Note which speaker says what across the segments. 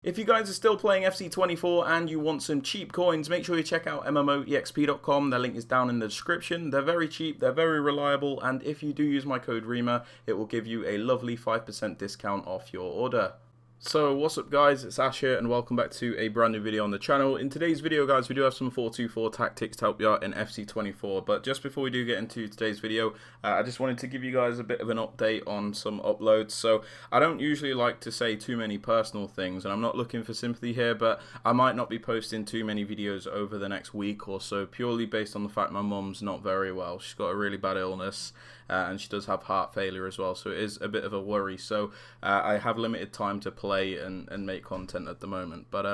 Speaker 1: If you guys are still playing FC24 and you want some cheap coins, make sure you check out MMOEXP.com. Their link is down in the description. They're very cheap, they're very reliable, and if you do use my code Rema, it will give you a lovely 5% discount off your order. So what's up guys, it's Ash here and welcome back to a brand new video on the channel. In today's video guys, we do have some 4-2-4 tactics to help you out in FC24, but just before we do get into today's video, I just wanted to give you guys a bit of an update on some uploads. So I don't usually like to say too many personal things, and I'm not looking for sympathy here, but I might not be posting too many videos over the next week or so, purely based on the fact my mum's not very well. She's got a really bad illness. And she does have heart failure as well, so it is a bit of a worry. So I have limited time to play and make content at the moment. But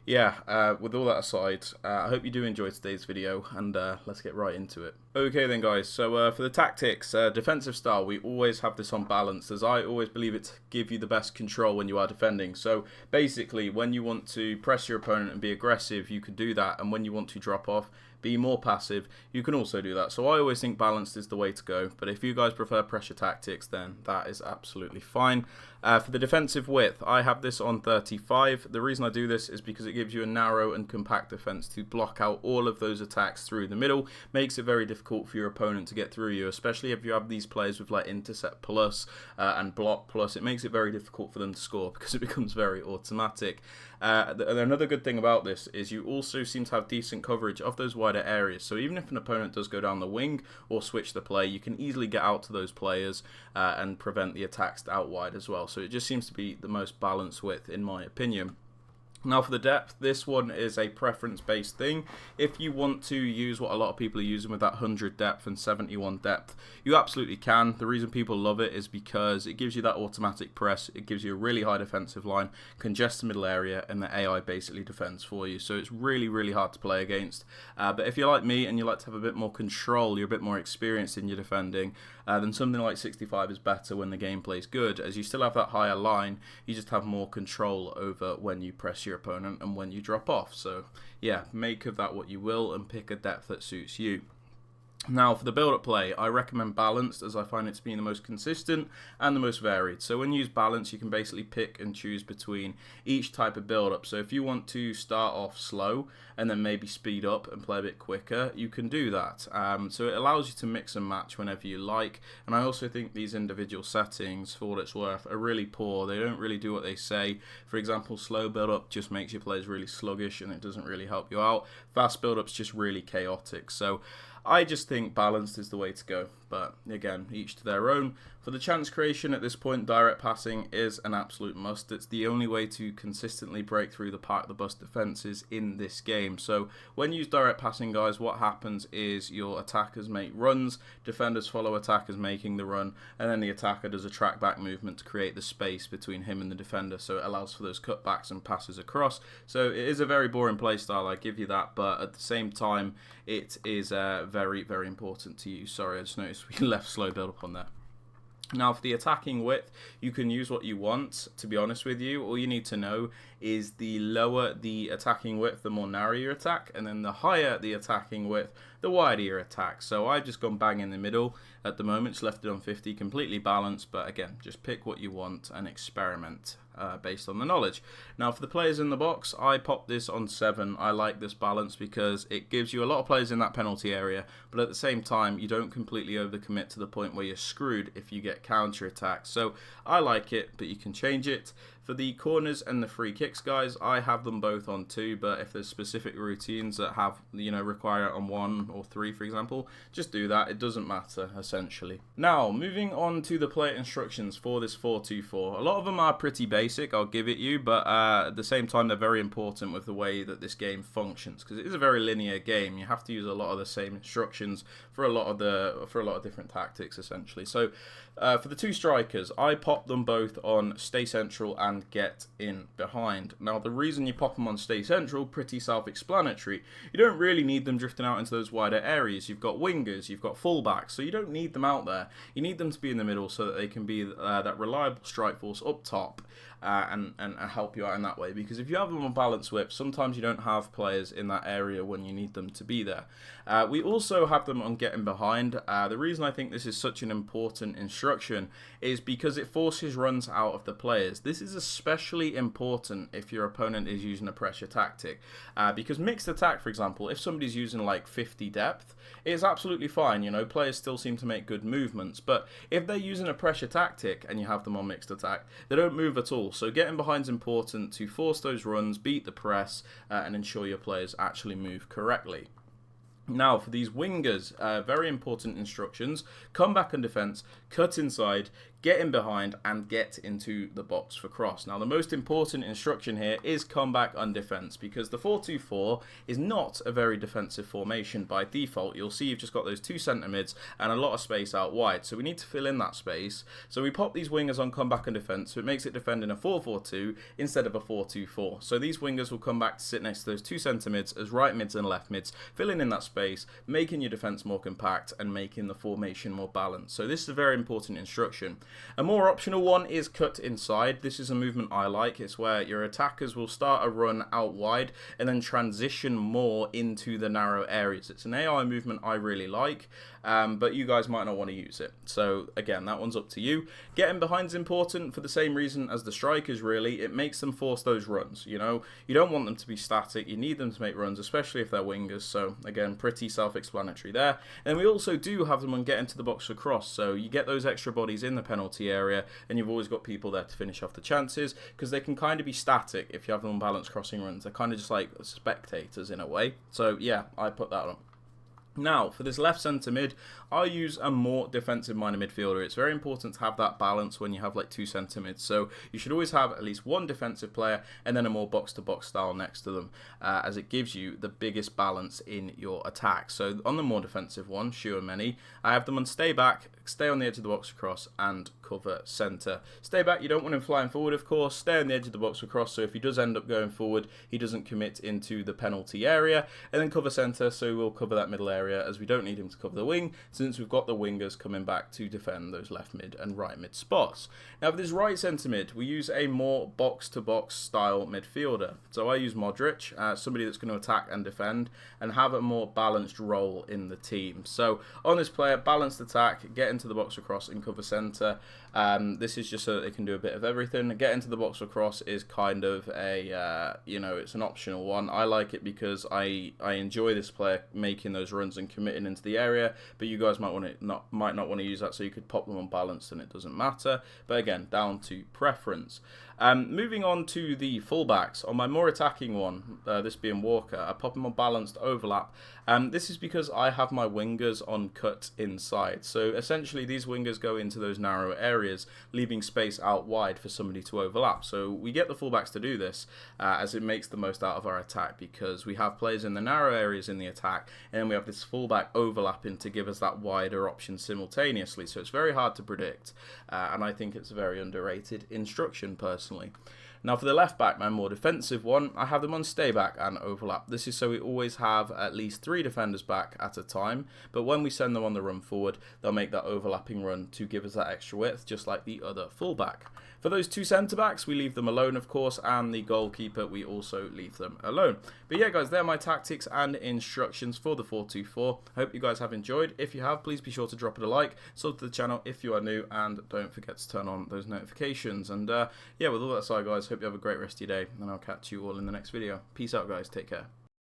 Speaker 1: yeah, with all that aside, I hope you do enjoy today's video, and let's get right into it. Okay then guys, so for the tactics, defensive style, we always have this on balance, as I always believe it to give you the best control when you are defending. So basically, when you want to press your opponent and be aggressive, you can do that, and when you want to drop off, be more passive, you can also do that. So I always think balanced is the way to go, but if you guys prefer pressure tactics, then that is absolutely fine. For the defensive width, I have this on 35. The reason I do this is because it gives you a narrow and compact defense to block out all of those attacks through the middle. Makes it very difficult for your opponent to get through you, especially if you have these players with like intercept plus and block plus. It makes it very difficult for them to score because it becomes very automatic. Another good thing about this is you also seem to have decent coverage of those wider areas. So even if an opponent does go down the wing or switch the play, you can easily get out to those players and prevent the attacks out wide as well. So it just seems to be the most balanced width in my opinion. Now for the depth, this one is a preference based thing. If you want to use what a lot of people are using with that 100 depth and 71 depth, you absolutely can. The reason people love it is because it gives you that automatic press, it gives you a really high defensive line, congests the middle area, and the AI basically defends for you. So it's really hard to play against. But if you're like me and you like to have a bit more control, you're a bit more experienced in your defending, then something like 65 is better when the gameplay is good, as you still have that higher line, you just have more control over when you press your opponent and when you drop off. So yeah, make of that what you will and pick a depth that suits you. Now for the build-up play, I recommend balanced, as I find it to be the most consistent and the most varied. So when you use balance, you can basically pick and choose between each type of build-up. So if you want to start off slow and then maybe speed up and play a bit quicker, you can do that. So it allows you to mix and match whenever you like. And I also think these individual settings, for what it's worth, are really poor. They don't really do what they say. For example, slow build-up just makes your players really sluggish and it doesn't really help you out. Fast build-up's just really chaotic. So I just think balanced is the way to go, but again, each to their own. For the chance creation at this point, direct passing is an absolute must. It's the only way to consistently break through the park the bus defenses in this game. So when you use direct passing, guys, what happens is your attackers make runs, defenders follow attackers making the run, and then the attacker does a track back movement to create the space between him and the defender. So it allows for those cutbacks and passes across. So it is a very boring play style, I give you that, but at the same time, it is very important to use. Sorry, I just noticed we left slow build up on there. Now for the attacking width, you can use what you want, to be honest with you. All you need to know is the lower the attacking width, the more narrow your attack, and then the higher the attacking width, the wider your attack. So I've just gone bang in the middle at the moment, just left it on 50, completely balanced, but again, just pick what you want and experiment based on the knowledge. Now for the players in the box, I popped this on 7. I like this balance because it gives you a lot of players in that penalty area, but at the same time, you don't completely overcommit to the point where you're screwed if you get counter attacks. So I like it, but you can change it. For the corners and the free kicks, guys, I have them both on 2, but if there's specific routines that have, require it on 1 or 3, for example, just do that. It doesn't matter, essentially. Now, moving on to the player instructions for this 4-2-4. A lot of them are pretty basic, I'll give it you, but at the same time, they're very important with the way that this game functions, because it is a very linear game. You have to use a lot of the same instructions for a lot of different tactics, essentially. So, for the 2 strikers, I popped them both on stay central and get in behind. Now the reason you pop them on stay central, pretty self-explanatory. You don't really need them drifting out into those wider areas. You've got wingers, you've got fullbacks, so you don't need them out there. You need them to be in the middle so that they can be that reliable strike force up top. and help you out in that way. Because if you have them on balance whip, sometimes you don't have players in that area when you need them to be there. We also have them on getting behind. The reason I think this is such an important instruction is because it forces runs out of the players. This is especially important if your opponent is using a pressure tactic, because mixed attack, for example, if somebody's using like 50 depth, it's absolutely fine. You know, players still seem to make good movements, but if they're using a pressure tactic and you have them on mixed attack, they don't move at all. So getting behind is important to force those runs, beat the press, and ensure your players actually move correctly. Now, for these wingers, very important instructions: come back and defense, cut inside, get in behind, and get into the box for cross. Now, the most important instruction here is come back and defense, because the 4-2-4 is not a very defensive formation by default. You'll see you've just got those two centre mids and a lot of space out wide, so we need to fill in that space. So we pop these wingers on come back and defense, so it makes it defend in a 4-4-2 instead of a 4-2-4. So these wingers will come back to sit next to those two centre mids as right mids and left mids, filling in that space, making your defense more compact and making the formation more balanced. So this is a very important instruction. A more optional one is cut inside. This is a movement I like. It's where your attackers will start a run out wide and then transition more into the narrow areas. It's an AI movement I really like, but you guys might not want to use it. So again, that one's up to you. Getting behind is important for the same reason as the strikers, really. It makes them force those runs. You know, you don't want them to be static. You need them to make runs, especially if they're wingers. So again, pretty self-explanatory there. And we also do have them on get into the box for cross. So you get those extra bodies in the penalty area, and you've always got people there to finish off the chances, because they can kind of be static if you have them on balanced crossing runs. They're kind of just like spectators in a way. So yeah, I put that on. Now, for this left centre mid, I use a more defensive-minded midfielder. It's very important to have that balance when you have like two centre mids. So you should always have at least one defensive player and then a more box-to-box style next to them, as it gives you the biggest balance in your attack. So on the more defensive one, Shu and Many, I have them on stay back, stay on the edge of the box across, and cover centre. Stay back, you don't want him flying forward, of course. Stay on the edge of the box across, so if he does end up going forward, he doesn't commit into the penalty area. And then cover centre, so we'll cover that middle area, as we don't need him to cover the wing, since we've got the wingers coming back to defend those left mid and right mid spots. Now, for this right centre mid, we use a more box-to-box style midfielder. So I use Modric, somebody that's going to attack and defend, and have a more balanced role in the team. So on this player, balanced attack, get into the box across, and cover centre. This is just so that they can do a bit of everything. Get into the box across is kind of a, you know, it's an optional one. I like it because I enjoy this player making those runs and committing into the area, but you guys might not want to use that, so you could pop them on balance and it doesn't matter. But again, down to preference. Moving on to the fullbacks, on my more attacking one, this being Walker, I pop him on balanced overlap. This is because I have my wingers on cut inside. So essentially these wingers go into those narrow areas, leaving space out wide for somebody to overlap. So we get the fullbacks to do this, as it makes the most out of our attack, because we have players in the narrow areas in the attack, and then we have this fullback overlapping to give us that wider option simultaneously. So it's very hard to predict, and I think it's a very underrated instruction personally. Now for the left back, my more defensive one, I have them on stay back and overlap. This is so we always have at least 3 defenders back at a time, but when we send them on the run forward, they'll make that overlapping run to give us that extra width, just like the other fullback. For those 2 centre backs, we leave them alone, of course, and the goalkeeper, we also leave them alone. But yeah, guys, they're my tactics and instructions for the 4-2-4. I hope you guys have enjoyed. If you have, please be sure to drop it a like, sub to the channel if you are new, and don't forget to turn on those notifications. And yeah, with all that aside, guys, hope you have a great rest of your day, and I'll catch you all in the next video. Peace out, guys. Take care.